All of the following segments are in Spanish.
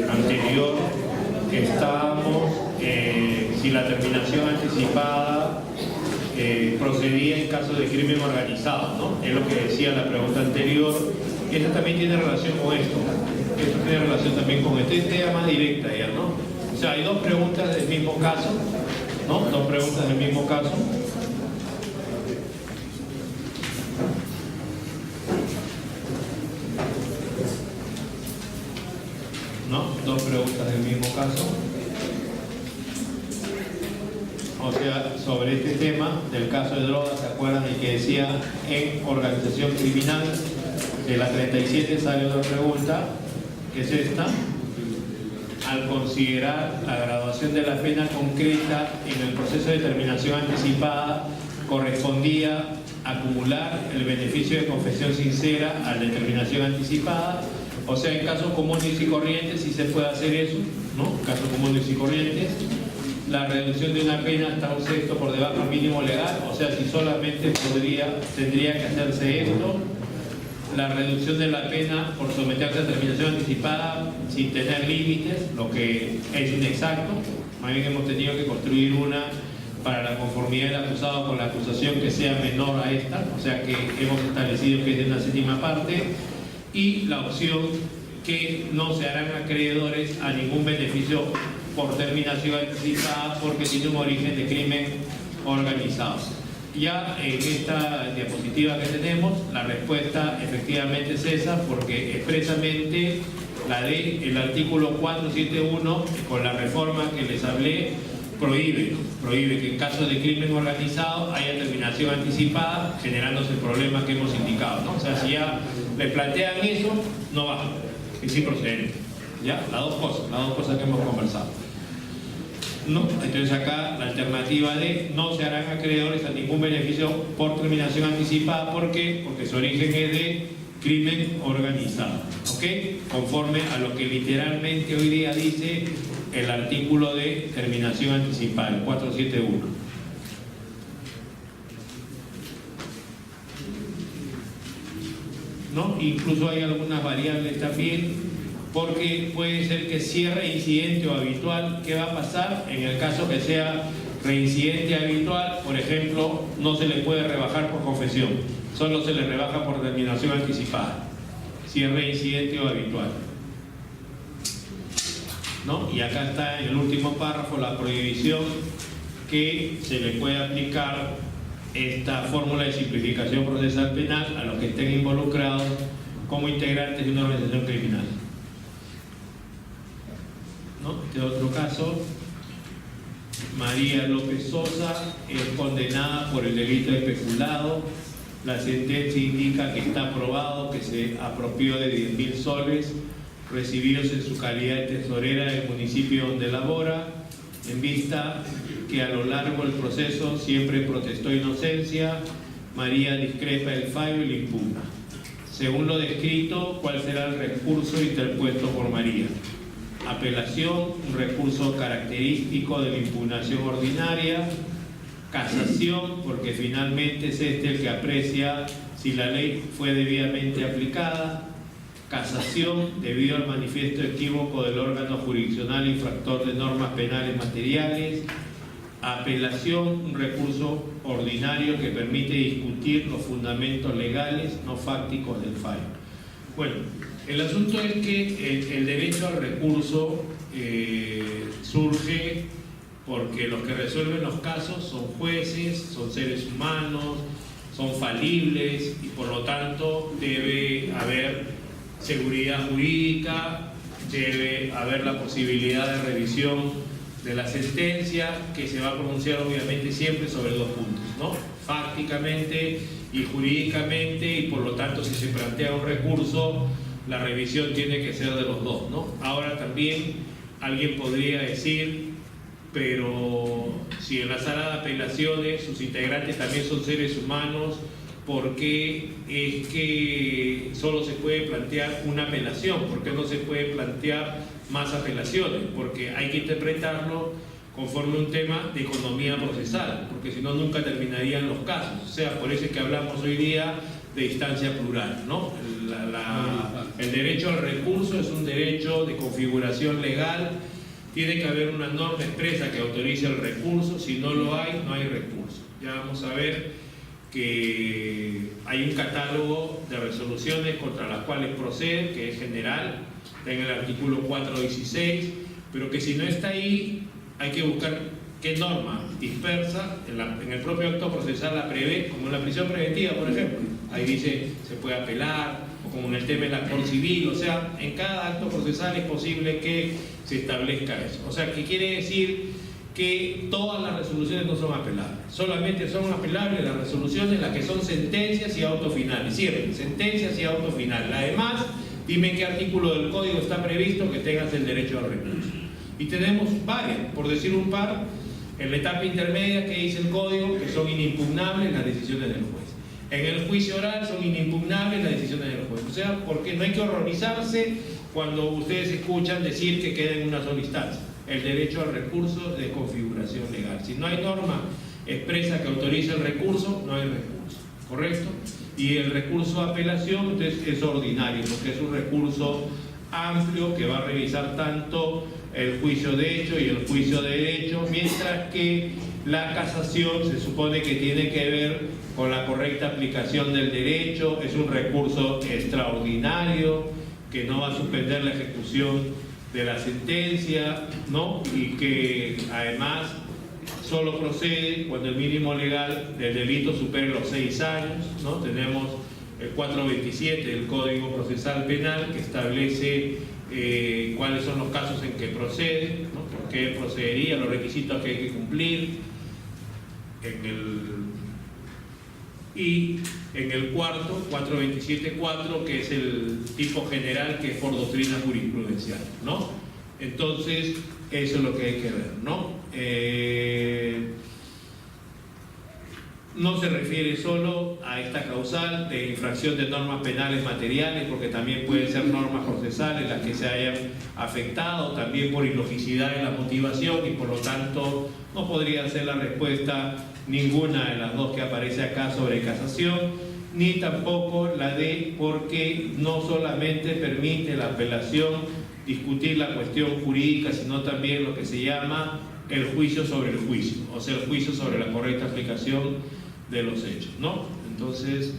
anterior estábamos si la terminación anticipada procedía en caso de crimen organizado, ¿no? Es lo que decía la pregunta anterior. Esto también tiene relación con esto. Esto tiene relación también con esto. Esta es más directa ya, ¿no? O sea, hay dos preguntas del mismo caso, ¿no? Dos preguntas del mismo caso. ¿No? Dos preguntas del mismo caso. O sea, sobre este tema del caso de drogas, ¿se acuerdan de que decía en organización criminal? De la 37 sale otra pregunta, que es esta. Al considerar la graduación de la pena concreta en el proceso de determinación anticipada, correspondía acumular el beneficio de confesión sincera a la determinación anticipada. O sea, en casos comunes y corrientes sí se puede hacer eso, ¿no? Casos comunes y corrientes. La reducción de una pena hasta un sexto por debajo del mínimo legal, o sea, si solamente tendría que hacerse esto. La reducción de la pena por someterse a determinación anticipada sin tener límites, lo que es inexacto. Más bien hemos tenido que construir una para la conformidad del acusado con la acusación que sea menor a esta, o sea que hemos establecido que es de una séptima parte. Y la opción que no se harán acreedores a ningún beneficio por terminación anticipada porque tiene un origen de crimen organizado. Ya en esta diapositiva que tenemos, la respuesta efectivamente es esa, porque expresamente la ley, el artículo 471, con la reforma que les hablé, prohíbe que en caso de crimen organizado haya terminación anticipada, generándose el problema que hemos indicado, ¿no? O sea, si ya le plantean eso, no va, es improcedente. ¿Ya? Las dos cosas que hemos conversado. ¿No? Entonces acá la alternativa de no se harán acreedores a ningún beneficio por terminación anticipada. ¿Por qué? Porque su origen es de crimen organizado, ¿ok? Conforme a lo que literalmente hoy día dice el artículo de terminación anticipada, el 471. ¿No? Incluso hay algunas variables también, porque puede ser que sea reincidente o habitual. ¿Qué va a pasar? En el caso que sea reincidente habitual, por ejemplo, no se le puede rebajar por confesión, solo se le rebaja por terminación anticipada, si es reincidente o habitual, ¿no? Y acá está en el último párrafo la prohibición que se le puede aplicar esta fórmula de simplificación procesal penal a los que estén involucrados como integrantes de una organización criminal. ¿No? Este otro caso, María López Sosa es condenada por el delito de peculado. La sentencia indica que está probado que se apropió de 10.000 soles recibidos en su calidad de tesorera del municipio donde labora, en vista que a lo largo del proceso siempre protestó inocencia. María discrepa del fallo y lo impugna. Según lo descrito, ¿cuál será el recurso interpuesto por María? Apelación, un recurso característico de la impugnación ordinaria. Casación, porque finalmente es este el que aprecia si la ley fue debidamente aplicada. Casación, debido al manifiesto equívoco del órgano jurisdiccional infractor de normas penales materiales. Apelación, un recurso ordinario que permite discutir los fundamentos legales no fácticos del fallo. Bueno, el asunto es que el derecho al recurso surge porque los que resuelven los casos son jueces, son seres humanos, son falibles y por lo tanto debe haber seguridad jurídica, debe haber la posibilidad de revisión de la sentencia, que se va a pronunciar obviamente siempre sobre dos puntos, ¿no? Fácticamente y jurídicamente, y por lo tanto si se plantea un recurso, la revisión tiene que ser de los dos, ¿no? Ahora también alguien podría decir, pero si en la sala de apelaciones sus integrantes también son seres humanos, ¿por qué es que solo se puede plantear una apelación? ¿Por qué no se puede plantear más apelaciones? Porque hay que interpretarlo conforme un tema de economía procesal, porque si no nunca terminarían los casos. O sea, por eso es que hablamos hoy día de instancia plural, ¿no? El derecho al recurso es un derecho de configuración legal. Tiene que haber una norma expresa que autorice el recurso. Si no lo hay, no hay recurso. Ya vamos a ver que hay un catálogo de resoluciones contra las cuales procede, que es general, está en el artículo 416, pero que si no está ahí, hay que buscar qué norma dispersa en el propio acto procesal la prevé, como en la prisión preventiva, por ejemplo. Ahí dice se puede apelar, o como en el tema del actor civil, o sea, en cada acto procesal es posible que se establezca eso. O sea, ¿qué quiere decir? Que todas las resoluciones no son apelables. Solamente son apelables las resoluciones las que son sentencias y autos finales. Cierren, sentencias y autos finales. Además, dime en qué artículo del código está previsto que tengas el derecho al recurso. Y tenemos varias, por decir un par, en la etapa intermedia que dice el código que son inimpugnables las decisiones del juez. En el juicio oral son inimpugnables las decisiones del juez. O sea, porque no hay que horrorizarse cuando ustedes escuchan decir que queda en una sola instancia. El derecho al recurso de configuración legal. Si no hay norma expresa que autorice el recurso, no hay recurso, ¿correcto? Y el recurso de apelación entonces es ordinario, porque es un recurso amplio que va a revisar tanto el juicio de hecho y el juicio de derecho, mientras que la casación se supone que tiene que ver con la correcta aplicación del derecho, es un recurso extraordinario que no va a suspender la ejecución de la sentencia, ¿no? Y que además solo procede cuando el mínimo legal del delito supere los 6 años, ¿no? Tenemos el 427 del Código Procesal Penal que establece cuáles son los casos en que procede, ¿no? Por qué procedería, los requisitos que hay que cumplir. Y en el cuarto, 427.4, que es el tipo general, que es por doctrina jurisprudencial, ¿no? Entonces, eso es lo que hay que ver, ¿no? No se refiere solo a esta causal de infracción de normas penales materiales, porque también pueden ser normas procesales las que se hayan afectado, también por ilogicidad en la motivación, y por lo tanto no podría ser la respuesta ninguna de las dos que aparece acá sobre casación, ni tampoco la de porque no solamente permite la apelación discutir la cuestión jurídica, sino también lo que se llama el juicio sobre el juicio, o sea, el juicio sobre la correcta aplicación de los hechos, ¿no? Entonces,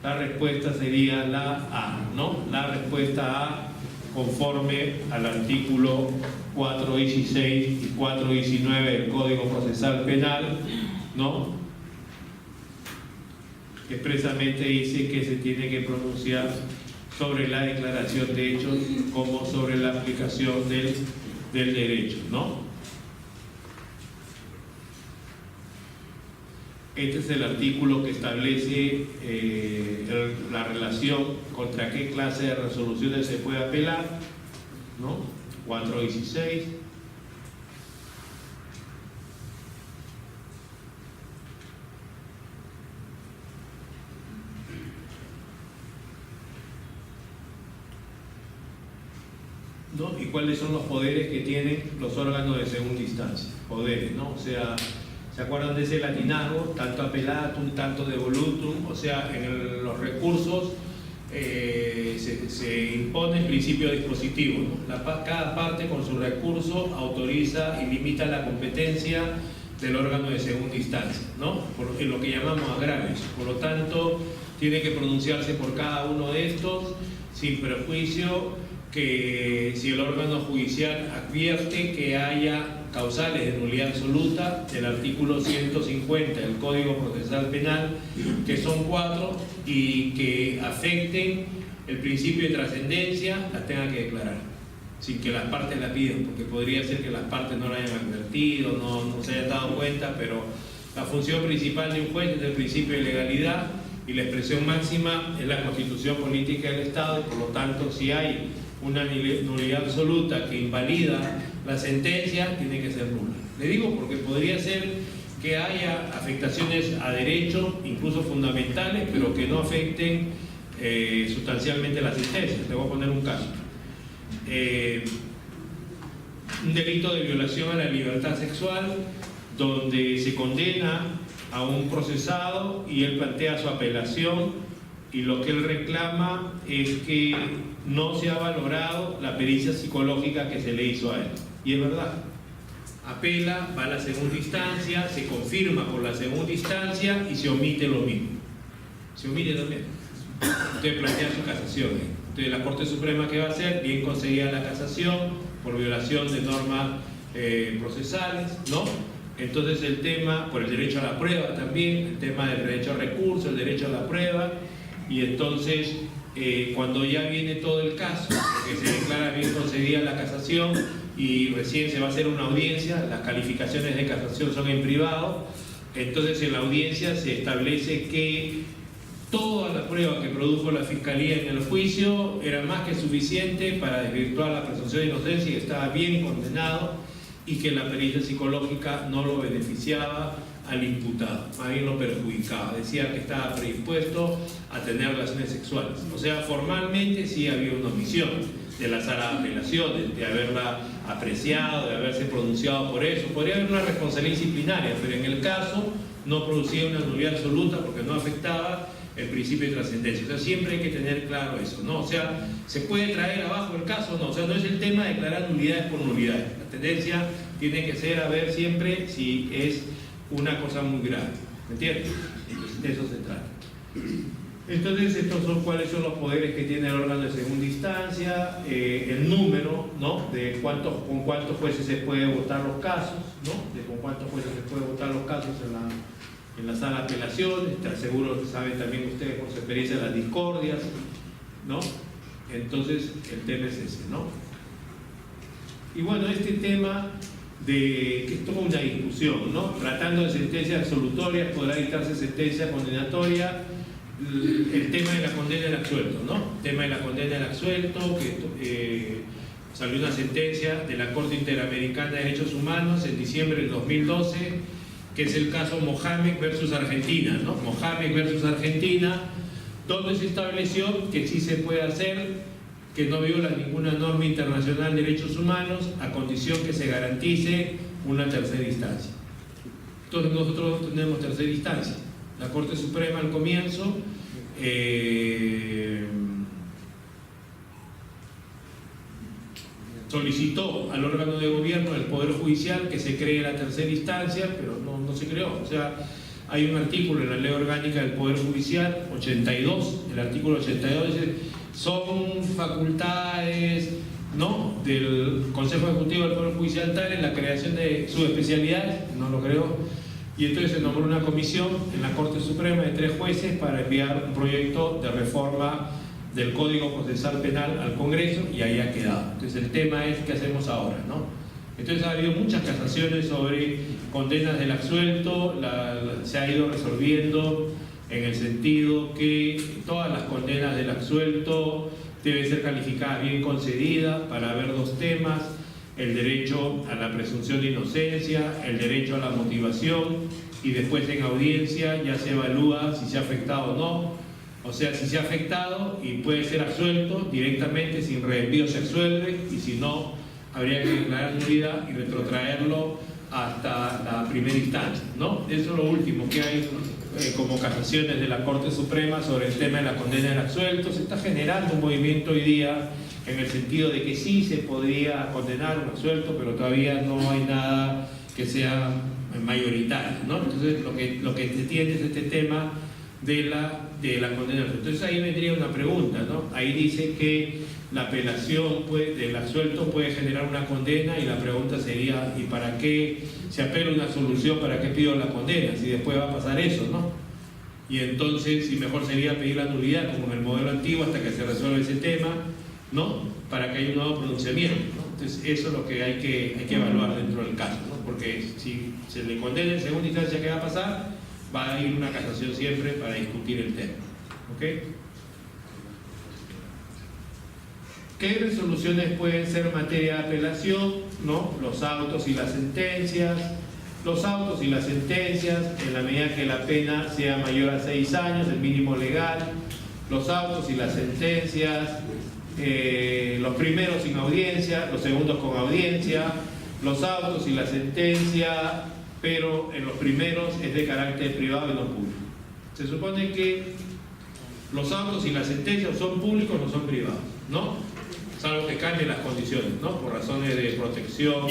la respuesta sería la A, ¿no? La respuesta A, conforme al artículo 416 y 419 del Código Procesal Penal, ¿no? Expresamente dice que se tiene que pronunciar sobre la declaración de hechos como sobre la aplicación del derecho, ¿no? Este es el artículo que establece la relación contra qué clase de resoluciones se puede apelar, ¿no? 416. ¿No? ¿Y cuáles son los poderes que tienen los órganos de segunda instancia? Poderes, ¿no? O sea, ¿se acuerdan de ese latinazgo? Tanto apelatum, tanto devolutum, o sea, en los recursos se impone el principio dispositivo, ¿no? Cada parte con su recurso autoriza y limita la competencia del órgano de segunda instancia, ¿no? En lo que llamamos agravios. Por lo tanto, tiene que pronunciarse por cada uno de estos sin perjuicio que si el órgano judicial advierte que haya causales de nulidad absoluta del artículo 150 del Código Procesal Penal, que son 4, y que afecten el principio de trascendencia, las tenga que declarar, sin que las partes la pidan, porque podría ser que las partes no lo hayan advertido, no se hayan dado cuenta, pero la función principal de un juez es el principio de legalidad y la expresión máxima es la Constitución Política del Estado, y por lo tanto, si hay una nulidad absoluta que invalida la sentencia, tiene que ser nula. Le digo porque podría ser que haya afectaciones a derecho, incluso fundamentales, pero que no afecten sustancialmente la sentencia. Te voy a poner un caso. Un delito de violación a la libertad sexual, donde se condena a un procesado y él plantea su apelación y lo que él reclama es que no se ha valorado la pericia psicológica que se le hizo a él. Y es verdad. Apela, va a la segunda instancia, se confirma por la segunda instancia y se omite lo mismo. Se omite también. Entonces plantea su casación. Entonces la Corte Suprema, ¿qué va a hacer? Bien concedida la casación por violación de normas procesales, ¿no? Entonces el tema, por el derecho a la prueba también, el tema del derecho al recurso, el derecho a la prueba, y entonces cuando ya viene todo el caso, que se declara bien concedida la casación y recién se va a hacer una audiencia, las calificaciones de casación son en privado, entonces en la audiencia se establece que toda la prueba que produjo la Fiscalía en el juicio era más que suficiente para desvirtuar la presunción de inocencia y estaba bien condenado, y que la pericia psicológica no lo beneficiaba al imputado, más bien lo perjudicaba. Decía que estaba predispuesto a tener relaciones sexuales. O sea, formalmente sí había una omisión de la sala de apelaciones, de haberla apreciado, de haberse pronunciado por eso. Podría haber una responsabilidad disciplinaria, pero en el caso no producía una nulidad absoluta porque no afectaba el principio de trascendencia. O sea, siempre hay que tener claro eso, ¿no? O sea, ¿se puede traer abajo el caso? No, o sea, no es el tema de declarar nulidades por nulidades. La tendencia tiene que ser a ver siempre si es una cosa muy grave, ¿me entiendes? Entonces, de eso se trata. Entonces, estos son cuáles son los poderes que tiene el órgano de segunda instancia, el número, ¿no? De con cuántos jueces se puede votar los casos, ¿no? De con cuántos jueces se puede votar los casos en la sala de apelaciones. Seguro saben también ustedes por su experiencia las discordias, ¿no? Entonces el tema es ese, ¿no? Y bueno, este tema que es toda una discusión, ¿no? Tratando de sentencias absolutorias, podrá dictarse sentencia condenatoria. El tema de la condena del absuelto, ¿no? El tema de la condena del absuelto, que salió una sentencia de la Corte Interamericana de Derechos Humanos en diciembre del 2012, que es el caso Mohamed versus Argentina, ¿no? Mohamed versus Argentina, donde se estableció que sí se puede hacer, que no viola ninguna norma internacional de derechos humanos, a condición que se garantice una tercera instancia. Entonces nosotros no tenemos tercera instancia. La Corte Suprema al comienzo solicitó al órgano de gobierno del Poder Judicial que se cree la tercera instancia, pero no se creó. O sea, hay un artículo en la Ley Orgánica del Poder Judicial, 82, el artículo 82 dice: son facultades, ¿no?, del Consejo Ejecutivo del Poder Judicial tal en la creación de subespecialidades, no lo creó, y entonces se nombró una comisión en la Corte Suprema de 3 jueces para enviar un proyecto de reforma del Código Procesal Penal al Congreso, y ahí ha quedado. Entonces el tema es: ¿qué hacemos ahora?, ¿no? Entonces ha habido muchas casaciones sobre condenas del absuelto, se ha ido resolviendo en el sentido que todas las condenas del absuelto deben ser calificadas bien concedidas para ver 2 temas: el derecho a la presunción de inocencia, el derecho a la motivación, y después en audiencia ya se evalúa si se ha afectado o no. O sea, si se ha afectado y puede ser absuelto directamente, sin reenvío se absuelve, y si no, habría que declarar nulidad y retrotraerlo hasta la primera instancia, ¿no? Eso es lo último que hay como casaciones de la Corte Suprema sobre el tema de la condena del absuelto. Se está generando un movimiento hoy día en el sentido de que sí se podría condenar un absuelto, pero todavía no hay nada que sea mayoritario, ¿no? Entonces lo que se tiene es este tema de la condena del absuelto. Entonces ahí vendría una pregunta, ¿no? Ahí dice que la apelación del absuelto puede generar una condena, y la pregunta sería: ¿y para qué se apela una absolución? ¿Para qué pido la condena? Si después va a pasar eso, ¿no? Y entonces, si mejor sería pedir la nulidad, como en el modelo antiguo, hasta que se resuelva ese tema, ¿no? Para que haya un nuevo pronunciamiento, ¿no? Entonces, eso es lo que hay que evaluar dentro del caso, ¿no? Porque si se le condena en segunda instancia, ¿qué va a pasar? Va a ir una casación siempre para discutir el tema, ¿ok? ¿Qué resoluciones pueden ser materia de apelación? ¿No? Los autos y las sentencias. Los autos y las sentencias, en la medida que la pena sea mayor a 6 años, el mínimo legal. Los autos y las sentencias, los primeros sin audiencia, los segundos con audiencia. Los autos y la sentencia, pero en los primeros es de carácter privado y no público. Se supone que los autos y las sentencias son públicos o no son privados, ¿no? Salvo que cambien las condiciones, ¿no? Por razones de protección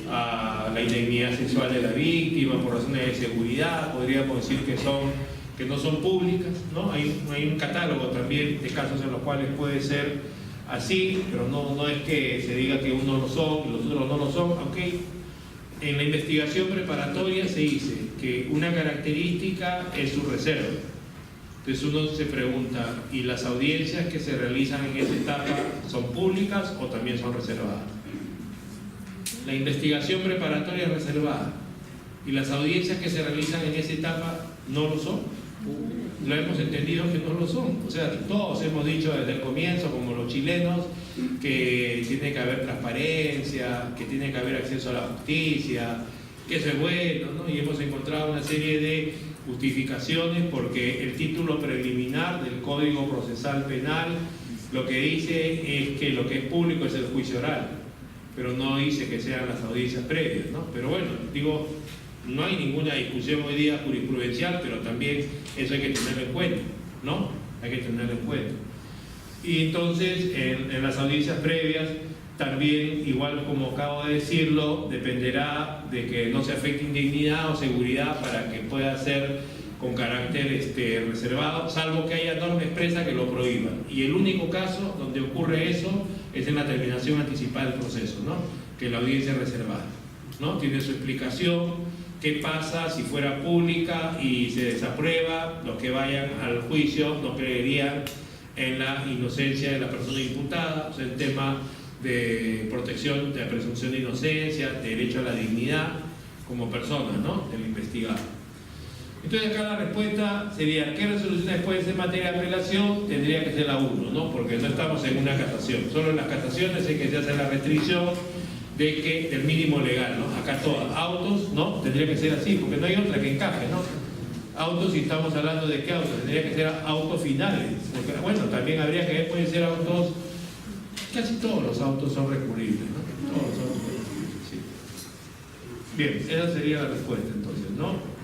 a la indemnidad sexual de la víctima, por razones de seguridad, podríamos decir que no son públicas, ¿no? Hay un catálogo también de casos en los cuales puede ser así, pero no es que se diga que unos lo son y los otros no lo son, aunque en la investigación preparatoria se dice que una característica es su reserva. Entonces uno se pregunta, ¿y las audiencias que se realizan en esa etapa son públicas o también son reservadas? La investigación preparatoria es reservada y las audiencias que se realizan en esa etapa no lo son. Lo hemos entendido que no lo son. O sea, todos hemos dicho desde el comienzo, como los chilenos, que tiene que haber transparencia, que tiene que haber acceso a la justicia, que eso es bueno, ¿no? Y hemos encontrado una serie de justificaciones porque el título preliminar del Código Procesal Penal lo que dice es que lo que es público es el juicio oral, pero no dice que sean las audiencias previas, ¿no? Pero bueno, digo, no hay ninguna discusión hoy día jurisprudencial, pero también eso hay que tenerlo en cuenta, ¿no? Hay que tenerlo en cuenta. Y entonces, en las audiencias previas, también, igual como acabo de decirlo, dependerá de que no se afecte indignidad o seguridad para que pueda ser con carácter reservado, salvo que haya norma expresa que lo prohíban. Y el único caso donde ocurre eso es en la terminación anticipada del proceso, ¿no? Que la audiencia es reservada, ¿no? Tiene su explicación. ¿Qué pasa si fuera pública y se desaprueba? Los que vayan al juicio no creerían en la inocencia de la persona imputada, o sea, el tema de protección de la presunción de inocencia, de derecho a la dignidad como persona, ¿no? Del investigado. Entonces acá la respuesta sería, ¿qué resoluciones pueden ser materia de apelación? Tendría que ser la 1, ¿no? Porque no estamos en una casación. Solo en las casaciones es que se hace la restricción del mínimo legal, ¿no? Acá todas. Autos, ¿no? Tendría que ser así, porque no hay otra que encaje, ¿no? Autos, si estamos hablando de qué autos, tendría que ser autos finales. Porque, bueno, también habría que ver, pueden ser autos, casi todos los autos son recurribles, ¿no? Todos son recurribles, sí. Bien, esa sería la respuesta entonces, ¿no?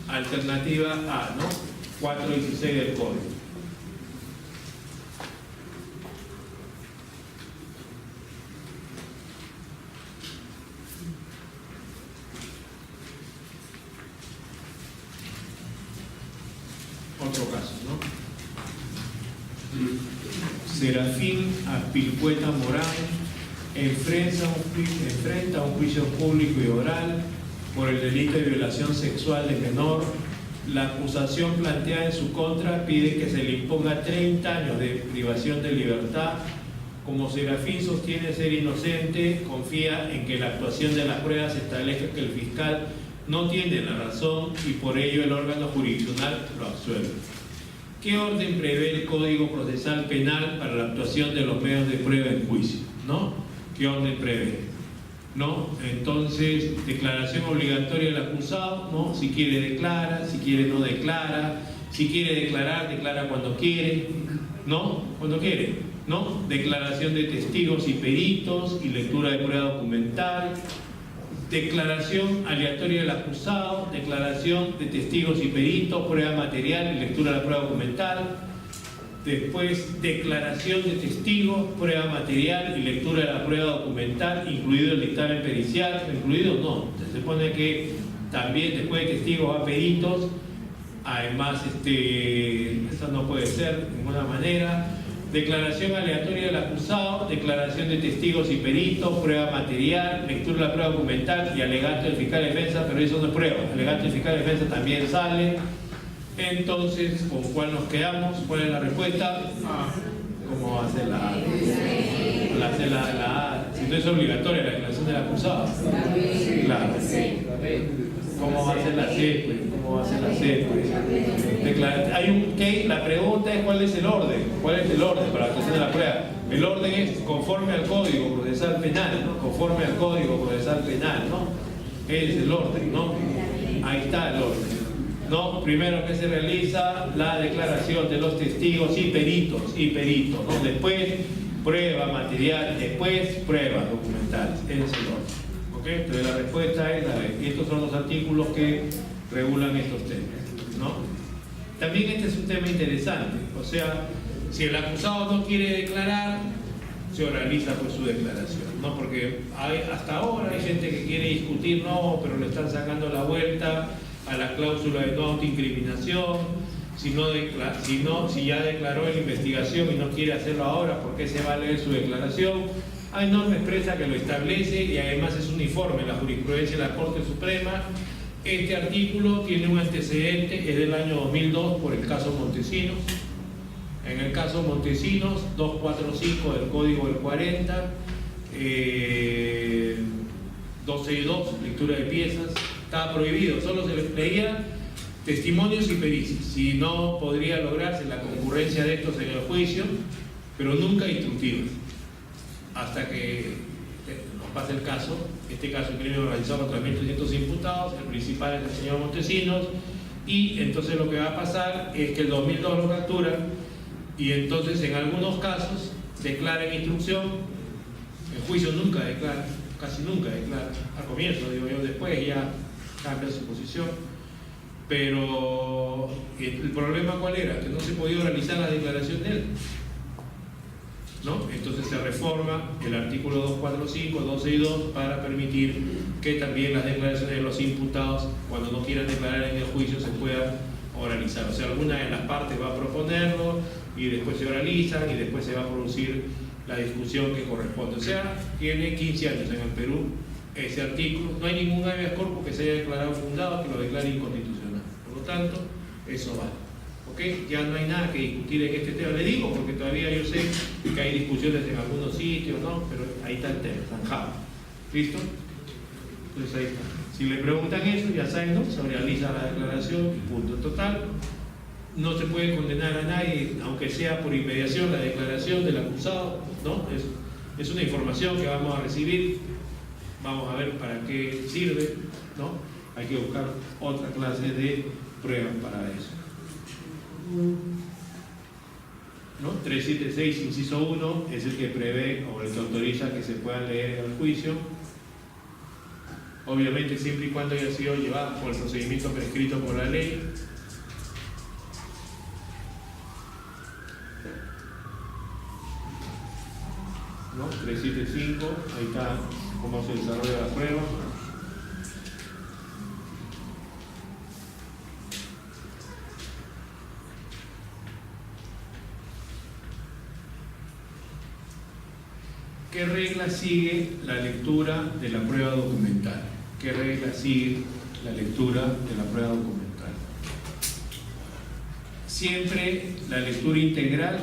Alternativa A, ¿no? 416 del código. Otro caso, ¿no? Serafín Aspilcueta Morán enfrenta un juicio público y oral por el delito de violación sexual de menor. La acusación planteada en su contra pide que se le imponga 30 años de privación de libertad. Como Serafín sostiene ser inocente, confía en que la actuación de las pruebas establezca que el fiscal no tiene la razón y por ello el órgano jurisdiccional lo absuelve. ¿Qué orden prevé el Código Procesal Penal para la actuación de los medios de prueba en juicio? ¿No? ¿Qué orden prevé? ¿No? Entonces, declaración obligatoria del acusado, ¿no? Si quiere declara, si quiere no declara, si quiere declarar, declara cuando quiere, ¿no? Cuando quiere, ¿no? Declaración de testigos y peritos y lectura de prueba documental. Declaración aleatoria del acusado, declaración de testigos y peritos, prueba material y lectura de la prueba documental. Después, declaración de testigos, prueba material y lectura de la prueba documental, incluido el dictamen pericial. Incluido no, se supone que también después de testigos va peritos. Además, eso no puede ser de ninguna manera. Declaración aleatoria del acusado, declaración de testigos y peritos, prueba material, lectura de la prueba documental y alegato del fiscal de defensa, pero eso no es prueba. Alegato del fiscal de defensa también sale. Entonces, ¿con cuál nos quedamos? ¿Cuál es la respuesta? ¿Cómo va a ser la A? La A. Si no es obligatoria la declaración del acusado. Claro. ¿Cómo va a ser la C? Pues? ¿Cómo va a ser la C? Pues? Hay un ¿qué? La pregunta es ¿cuál es el orden? ¿Cuál es el orden para la actuación de la prueba? El orden es conforme al Código Procesal Penal, ¿no? Conforme al Código Procesal Penal, ¿no? Ese es el orden, ¿no? Ahí está el orden. ¿No? Primero que se realiza la declaración de los testigos y peritos, ¿no? Después prueba material, después pruebas documentales. Ese es el orden. ¿Ok? Entonces la respuesta es la B. Y estos son los artículos que regulan estos temas, ¿no? También este es un tema interesante, o sea, si el acusado no quiere declarar, se oraliza pues su declaración, ¿no? Porque hasta ahora hay gente que quiere discutir, no, pero le están sacando la vuelta a la cláusula de no autoincriminación. Si ya declaró en la investigación y no quiere hacerlo ahora, ¿por qué se va a leer su declaración? Hay norma expresa que lo establece y además es uniforme en la jurisprudencia de la Corte Suprema. Este artículo tiene un antecedente, es del año 2002 por el caso Montesinos. En el caso Montesinos, 245 del Código del 40, 262, lectura de piezas, estaba prohibido, solo se les leía testimonios y pericias. Si no, podría lograrse la concurrencia de estos en el juicio, pero nunca instructivos. Hasta que nos pasa el caso, este caso de crimen organizado contra 1.300 imputados, el principal es el señor Montesinos, y entonces lo que va a pasar es que el 2002 lo captura, y entonces en algunos casos declara en instrucción, en juicio nunca declara, casi nunca declara, al comienzo digo yo, después ya cambia su posición. Pero el problema ¿cuál era? Que no se podía oralizar la declaración de él, ¿no? Entonces se reforma el artículo 245, 262 para permitir que también las declaraciones de los imputados, cuando no quieran declarar en el juicio, se puedan oralizar. O sea, alguna de las partes va a proponerlo y después se oralizan y después se va a producir la discusión que corresponde. O sea, tiene 15 años en el Perú ese artículo. No hay ningún habeas corpus que se haya declarado fundado que lo declare inconstitucional. Por lo tanto, eso vale. ¿Ok? Ya no hay nada que discutir en este tema. Le digo porque todavía yo sé que hay discusiones en algunos sitios, ¿no? Pero ahí está el tema, zanjado. ¿Listo? Entonces ahí está. Si le preguntan eso, ya saben, ¿no? Se realiza la declaración y punto. En total, no se puede condenar a nadie, aunque sea por inmediación, la declaración del acusado, ¿no? Es una información que vamos a recibir. Vamos a ver para qué sirve, ¿no? Hay que buscar otra clase de pruebas para eso. ¿No? 376, inciso 1, es el que prevé o el que autoriza que se puedan leer en el juicio. Obviamente siempre y cuando haya sido llevado por el procedimiento prescrito por la ley. ¿No? 375, ahí está cómo se desarrolla la prueba. ¿Qué regla sigue la lectura de la prueba documental? ¿Qué regla sigue la lectura de la prueba documental? Siempre la lectura integral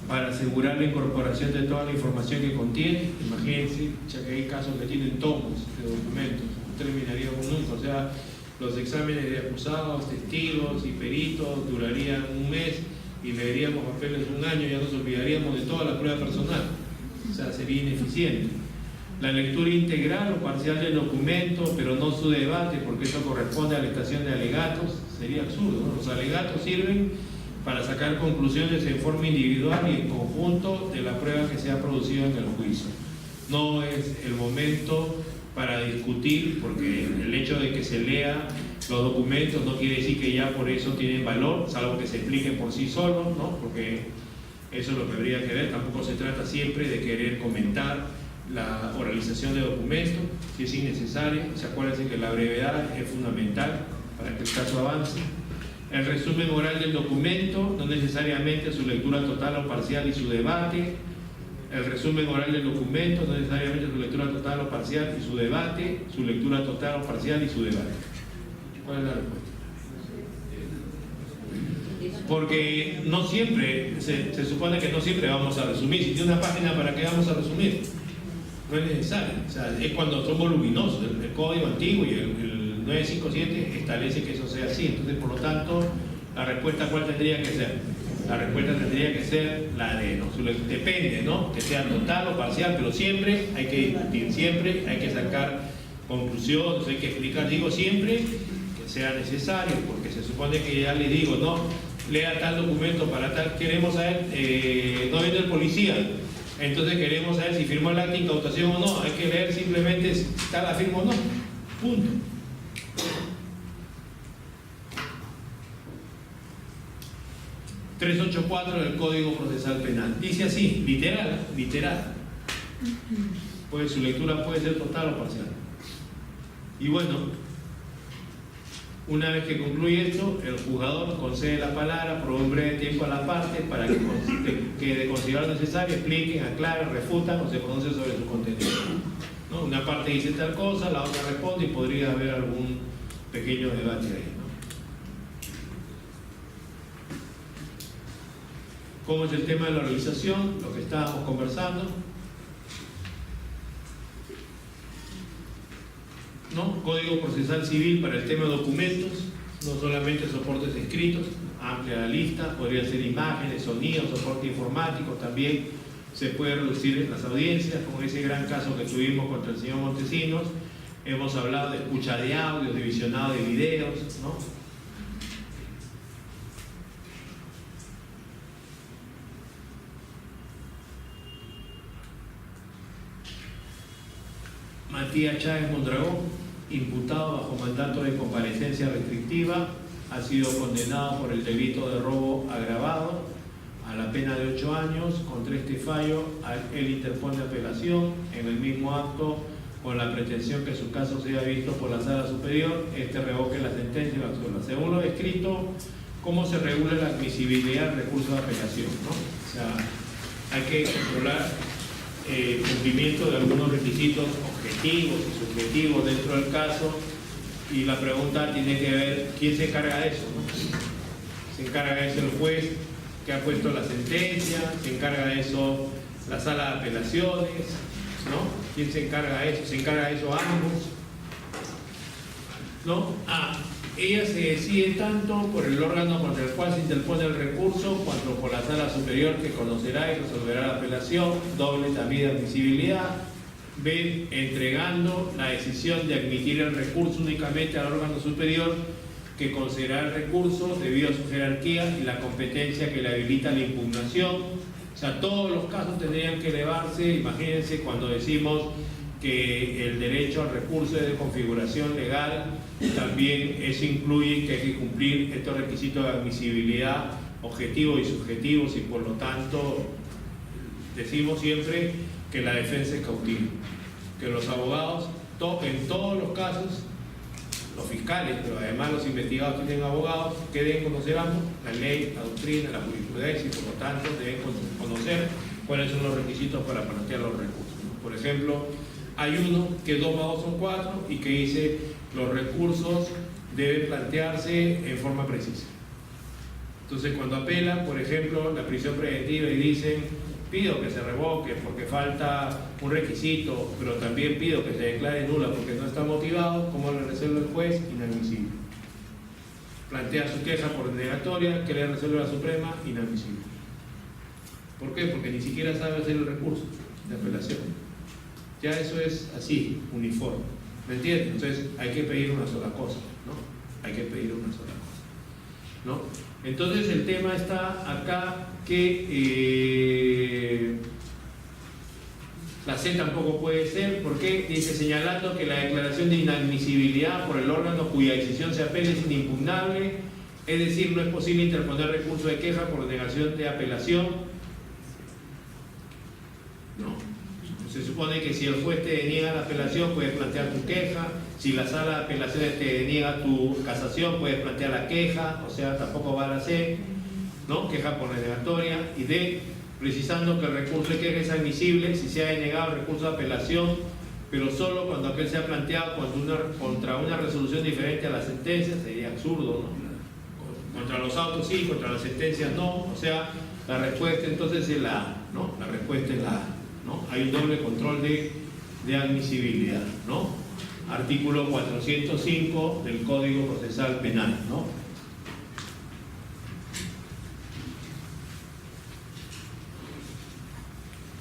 para asegurar la incorporación de toda la información que contiene. Imagínense, ya que hay casos que tienen tomos de documentos, no terminaríamos nunca. O sea, los exámenes de acusados, testigos y peritos durarían un mes y leeríamos papeles un año y ya nos olvidaríamos de toda la prueba personal. O sea, sería ineficiente. La lectura integral o parcial del documento, pero no su debate, porque eso corresponde a la estación de alegatos, sería absurdo, ¿no? Los alegatos sirven para sacar conclusiones en forma individual y en conjunto de la prueba que se ha producido en el juicio. No es el momento para discutir, porque el hecho de que se lea los documentos no quiere decir que ya por eso tienen valor, salvo que se expliquen por sí solos, ¿no? Porque eso es lo que habría que ver. Tampoco se trata siempre de querer comentar la oralización de documentos, si es innecesario. Se acuérdense que la brevedad es fundamental para que el caso avance. El resumen oral del documento, no necesariamente su lectura total o parcial y su debate. El resumen oral del documento, no necesariamente su lectura total o parcial y su debate. Su lectura total o parcial y su debate. ¿Cuál es la respuesta? Porque no siempre, se supone que no siempre vamos a resumir. Si tiene una página, ¿para qué vamos a resumir? No es necesario. O sea, es cuando son voluminosos. El código antiguo y el 957 establece que eso sea así. Entonces, por lo tanto, la respuesta ¿cuál tendría que ser? La respuesta tendría que ser la de no. Depende, ¿no? Que sea total o parcial, pero siempre hay que discutir, siempre hay que sacar conclusiones, hay que explicar. Digo siempre que sea necesario, porque se supone que ya le digo, ¿no? Lea tal documento para tal, queremos saber, no viene el policía, entonces queremos saber si firmó el acta de incautación o no. Hay que leer simplemente si está la firma o no, punto. 384 del Código Procesal Penal. Dice así, literal, literal. Pues su lectura puede ser total o parcial. Y bueno, una vez que concluye esto, el juzgador concede la palabra por un breve tiempo a la parte para que de considerar necesario expliquen, aclaren, refutan o se pronuncien sobre su contenido, ¿no? Una parte dice tal cosa, la otra responde y podría haber algún pequeño debate ahí, ¿no? ¿Cómo es el tema de la organización? Lo que estábamos conversando, ¿no? Código Procesal Civil para el tema de documentos, no solamente soportes escritos, amplia la lista, podrían ser imágenes, sonidos, soporte informático, también se puede reducir en las audiencias, como ese gran caso que tuvimos contra el señor Montesinos. Hemos hablado de escucha de audio, de visionado de videos, ¿no? Matías Chávez Mondragón, imputado bajo mandato de comparecencia restrictiva, ha sido condenado por el delito de robo agravado a la pena de 8 años. Contra este fallo, él interpone apelación en el mismo acto con la pretensión que su caso sea visto por la Sala Superior, revoque la sentencia y la absuelva. Según lo descrito, ¿cómo se regula la admisibilidad del recurso de apelación, ¿no? O sea, hay que controlar el cumplimiento de algunos requisitos objetivos y subjetivos dentro del caso, y la pregunta tiene que ver quién se encarga de eso, ¿no? Se encarga de eso el juez que ha puesto la sentencia, se encarga de eso la Sala de Apelaciones, ¿no? ¿Quién se encarga de eso? ¿Se encarga de eso ambos? ¿No? Ella se decide tanto por el órgano contra el cual se interpone el recurso, cuanto por la Sala Superior, que conocerá y resolverá la apelación. Doble también de admisibilidad. B, entregando la decisión de admitir el recurso únicamente al órgano superior, que considerará el recurso debido a su jerarquía y la competencia que le habilita la impugnación. O sea, todos los casos tendrían que elevarse. Imagínense cuando decimos que el derecho al recurso es de configuración legal, también eso incluye que hay que cumplir estos requisitos de admisibilidad objetivos y subjetivos, y por lo tanto decimos siempre que la defensa es cautiva, que los abogados, en todos los casos, los fiscales, pero además los investigados tienen abogados que deben conocer ambos, la ley, la doctrina, la jurisprudencia, y por lo tanto deben conocer cuáles son los requisitos para plantear los recursos, ¿no? Por ejemplo, hay uno que 2 más 2 son 4 y que dice los recursos deben plantearse en forma precisa. Entonces, cuando apelan, por ejemplo, la prisión preventiva y dicen pido que se revoque porque falta un requisito, pero también pido que se declare nula porque no está motivado, ¿cómo le resuelve el juez? Inadmisible. Plantea su queja por denegatoria, que le resuelve la Suprema, inadmisible. ¿Por qué? Porque ni siquiera sabe hacer el recurso de apelación. Ya eso es así, uniforme. ¿Me entienden? Entonces hay que pedir una sola cosa, ¿no? Hay que pedir una sola cosa, ¿no? Entonces el tema está acá que la C tampoco puede ser, porque dice señalando que la declaración de inadmisibilidad por el órgano cuya decisión se apela es inimpugnable, es decir, no es posible interponer recurso de queja por negación de apelación. No. Se supone que si el juez te deniega la apelación, puedes plantear tu queja. Si la Sala de Apelaciones te deniega tu casación, puedes plantear la queja. O sea, tampoco va a la C, ¿no? Queja por denegatoria. Y D, precisando que el recurso de queja es admisible si se ha denegado el recurso de apelación, pero solo cuando aquel se ha planteado contra una resolución diferente a la sentencia. Sería absurdo, ¿no? Contra los autos sí, contra las sentencias no. O sea, la respuesta entonces es la A, ¿no? La respuesta es la A, ¿no? Hay un doble control de admisibilidad, ¿no? Artículo 405 del Código Procesal Penal, ¿no?